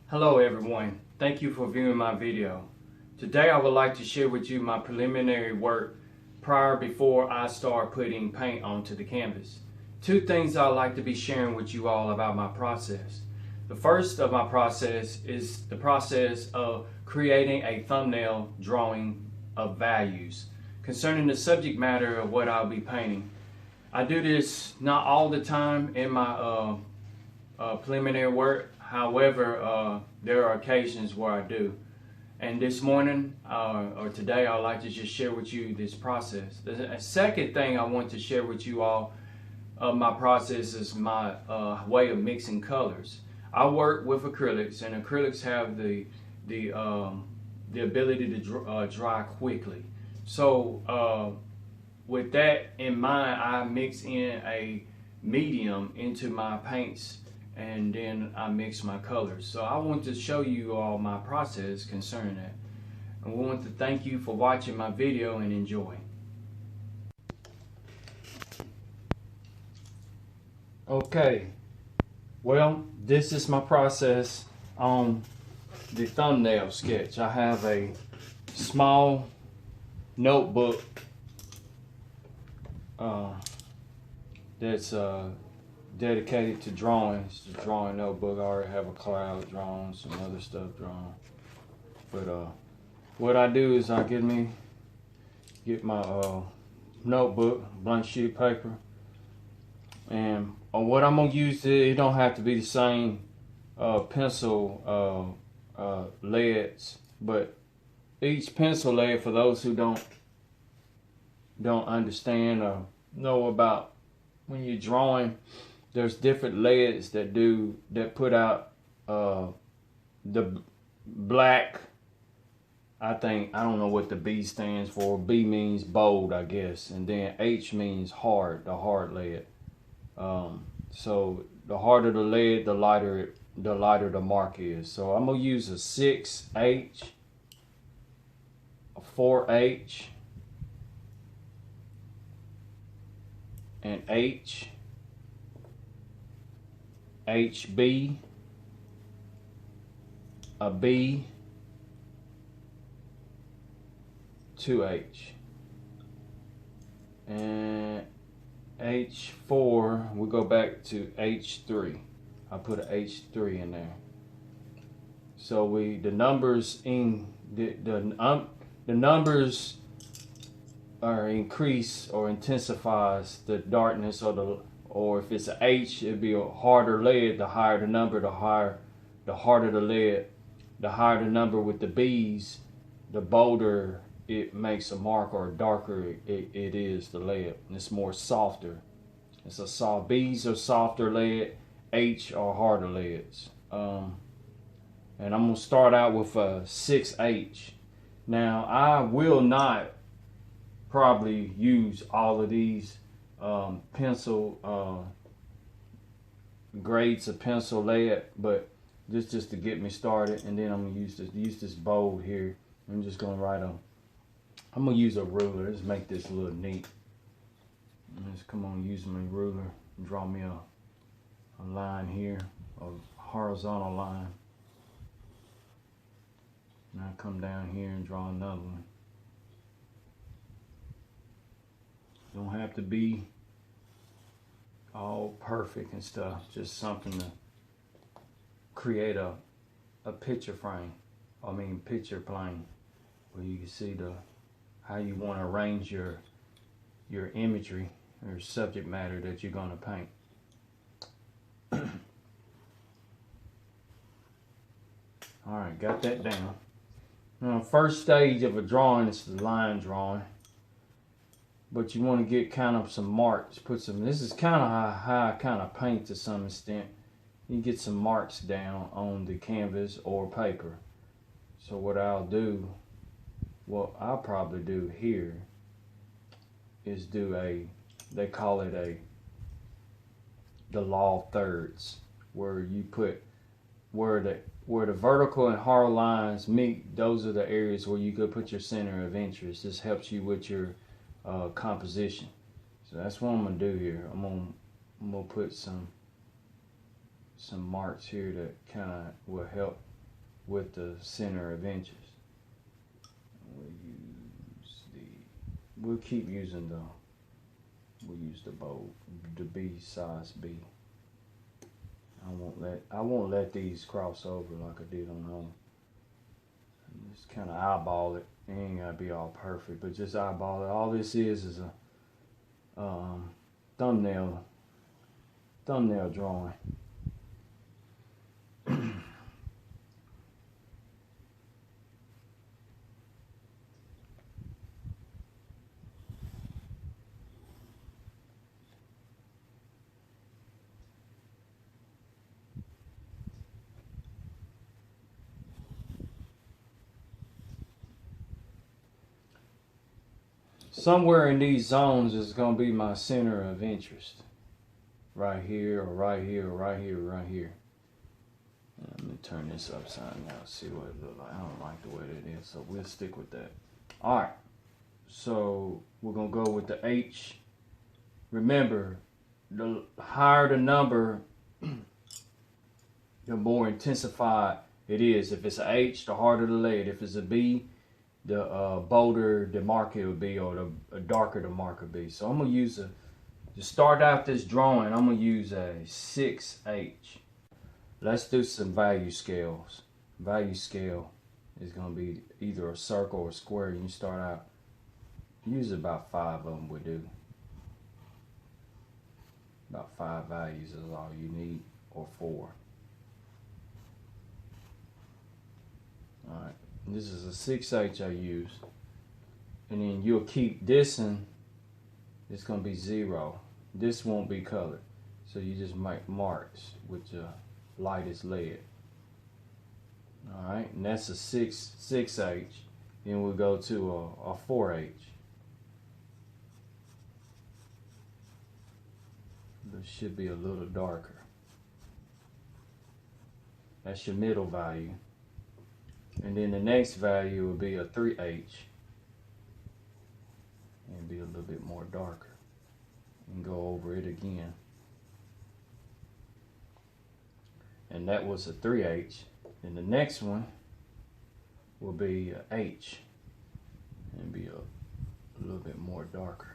Hello everyone, thank you for viewing my video. Today I would like to share with you my preliminary work before I start putting paint onto the canvas. Two things I'd like to be sharing with you all about my process. The first of my process is the process of creating a thumbnail drawing of values concerning the subject matter of what I'll be painting. I do this not all the time in my preliminary work. However, there are occasions where I do. And this morning or today, I'd like to just share with you this process. The second thing I want to share with you all of my process is my way of mixing colors. I work with acrylics, and acrylics have the ability to dry quickly. So with that in mind, I mix in a medium into my paints, and then I mix my colors. So I want to show you all my process concerning that. And we want to thank you for watching my video and enjoy. Okay, well, this is my process on the thumbnail sketch. I have a small notebook that's dedicated to drawing. It's a drawing notebook. I already have a cloud drawn, some other stuff drawn. But what I do is I get my notebook, blank sheet of paper, and what I'm gonna use, it don't have to be the same pencil leads, but each pencil lead, for those who don't understand or know about when you're drawing, there's different leads that put out the black. I don't know what the B stands for. B means bold, I guess, and then H means hard, the hard lead. So the harder the lead, the lighter the mark is. So I'm gonna use a 6H, a 4H, an H, HB, a B, 2H, and H4, we'll go back to H3. I put an H3 in there. So the numbers in the numbers are increase or intensifies the darkness, or if it's an H, it'd be a harder lead. The higher the number, the harder the lead. The higher the number with the B's, the bolder it makes a mark, or darker it is, the lead. And it's more softer. It's a soft. B's are softer lead. H are harder leads. And I'm gonna start out with a 6H. Now I will not probably use all of these pencil grades of pencil lead, but this just to get me started. And then I'm gonna use this bold here. I'm just gonna I'm gonna use a ruler. Let's make this a little neat. Just come on, use my ruler and draw me a line here, a horizontal line. And I come down here and draw another one. Don't have to be all perfect and stuff, just something to create a picture frame. Picture plane, where you can see how you want to arrange your imagery or subject matter that you're going to paint. All right, got that down. Now, first stage of a drawing is the line drawing. But you want to get kind of some marks. This is kind of how I kind of paint to some extent. You get some marks down on the canvas or paper. So what I'll probably do here is they call it the law of thirds, where you put where the vertical and horizontal lines meet. Those are the areas where you could put your center of interest. This helps you with your composition. So that's what I'm gonna do here. I'm gonna put some marks here that kind of will help with the center of interest. We'll keep using we'll use the bold, the B size B. I won't let these cross over like I did on home. Just kind of eyeball it. It ain't gotta be all perfect, but just eyeball it. All this is a thumbnail drawing. Somewhere in these zones is going to be my center of interest. Right here, or right here, or right here, or right here. And I'm going to turn this upside down, see what it looks like. I don't like the way that is, so we'll stick with that. Alright, so we're going to go with the H. Remember, the higher the number, the more intensified it is. If it's an H, the harder the lead. If it's a B, the bolder the marker would be, or the darker the marker be. So I'm gonna use to start out this drawing, I'm gonna use a 6H. Let's do some value scales. Value scale is gonna be either a circle or a square. You can start out, use about 5 of them would do. About 5 values is all you need, or 4. Alright. This is a 6H I use, and then you'll keep this, and it's gonna be 0. This won't be colored, so you just make marks with your lightest lead. All right, and that's a 6H. Then we'll go to a 4H. This should be a little darker. That's your middle value. And then the next value will be a 3H, and be a little bit more darker, and go over it again. And that was a 3H. And the next one will be a H, and be a little bit more darker.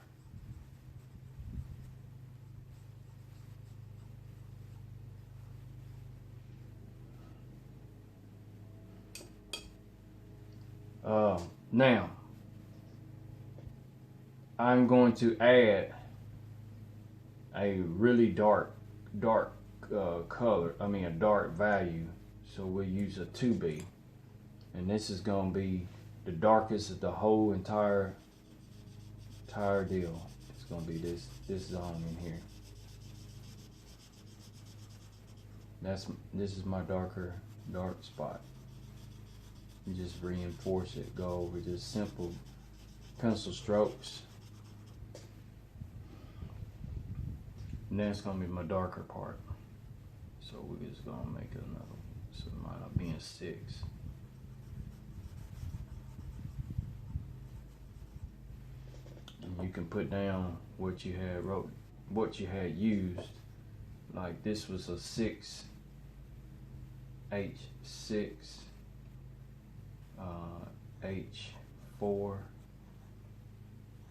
Now, I'm going to add a really dark color, a dark value. So we'll use a 2B. And this is going to be the darkest of the whole entire deal. It's going to be this zone in here. This is my dark spot. You just reinforce it, go over just simple pencil strokes. And then it's gonna be my darker part. So we're just gonna make another, so it might not be in 6. And you can put down what you had used. Like this was a 6H6. H4,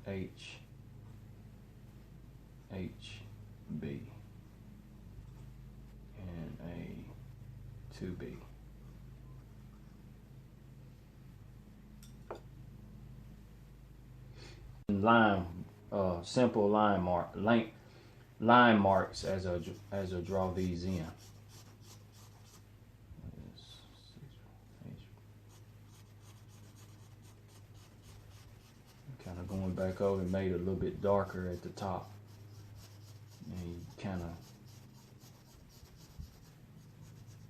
HB, and a 2B. Simple line marks as I draw these in. Kind of going back over and made it a little bit darker at the top. And you kind of,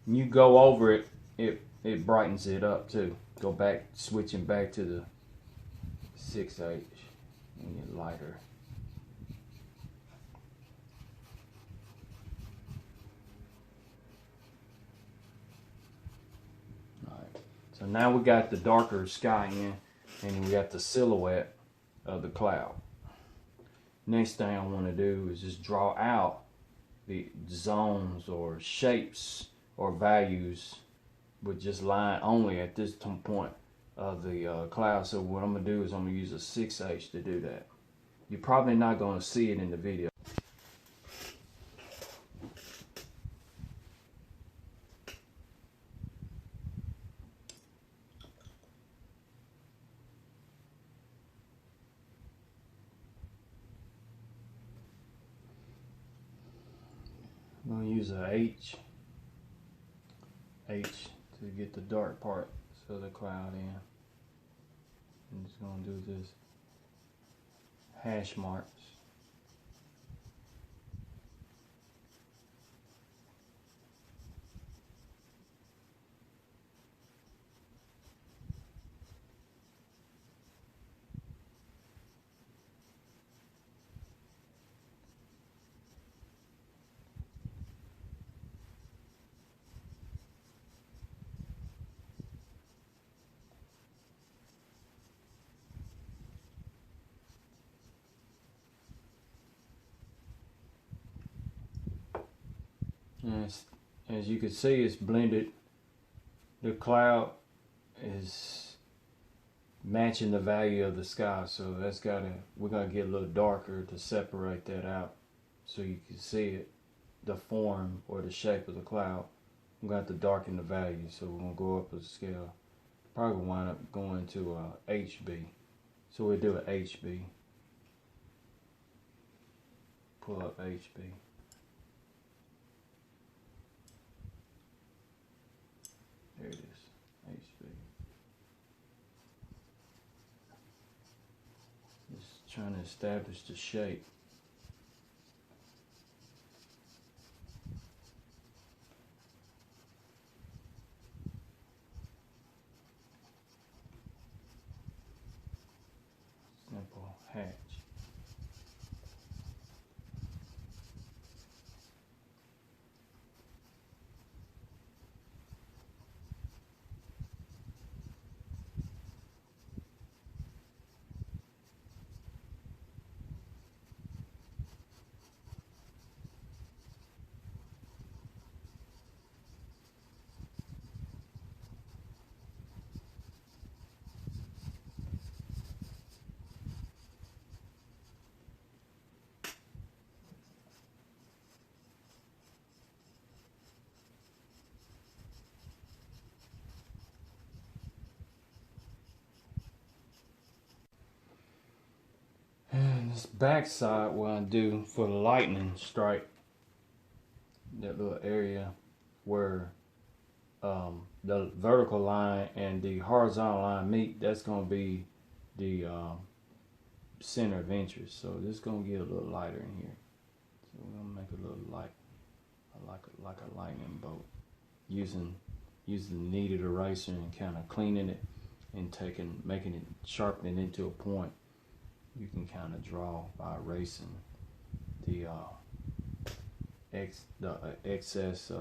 you go over it, it brightens it up too. Go back, switching back to the 6H and get lighter. Alright, so now we got the darker sky in, and we got the silhouette of the cloud. Next thing I want to do is just draw out the zones or shapes or values with just line only at this point of the cloud. So what I'm gonna do is I'm gonna use a 6H to do that. You're probably not gonna see it in the video. I'm gonna use a H to get the dark part of the cloud in. I'm just gonna do this hash marks. And as you can see, it's blended. The cloud is matching the value of the sky, so we're gonna get a little darker to separate that out so you can see it, the form or the shape of the cloud. I'm gonna have to darken the value, so we're gonna go up a scale. Probably gonna wind up going to HB. So we'll do an HB. Pull up HB. There it is, HB. Just trying to establish the shape. Simple hatch. And this back side, what I do for the lightning strike, that little area where the vertical line and the horizontal line meet, that's going to be the center of interest. So this is going to get a little lighter in here. So we're going to make a little light, like a lightning bolt, using the kneaded eraser and kind of cleaning it and making it, sharpening it into a point. You can kind of draw by erasing the excess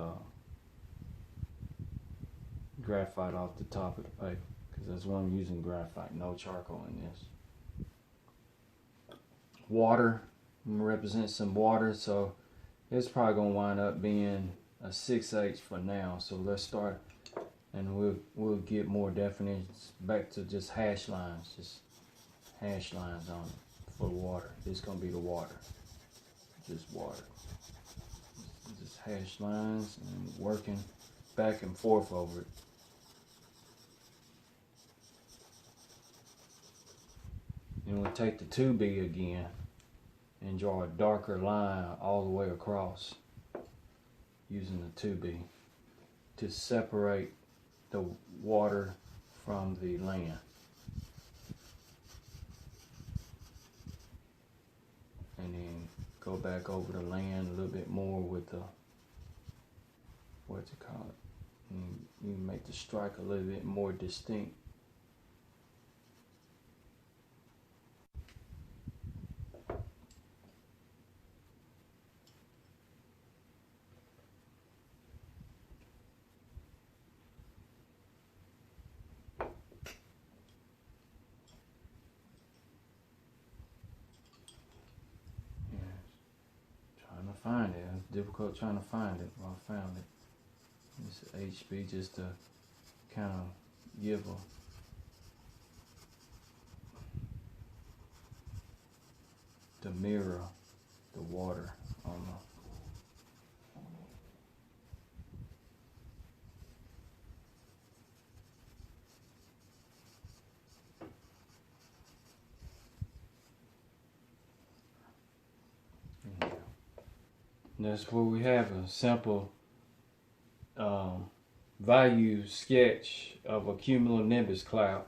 graphite off the top of the paper, because that's why I'm using graphite, no charcoal in this. Water, I'm gonna represent some water, so it's probably gonna wind up being a 6H for now. So let's start, and we'll get more definitions back to just hash lines, just hash lines on it for water. This is gonna be the water, just water. Just hash lines and working back and forth over it. And we'll take the 2B again and draw a darker line all the way across using the 2B to separate the water from the land. And then go back over the land a little bit more with the, what's it called? And you make the strike a little bit more distinct. Find it. It's difficult trying to find it. Well, I found it. This HB just to kind of give the mirror the water on the That's where we have a simple value sketch of a cumulonimbus cloud.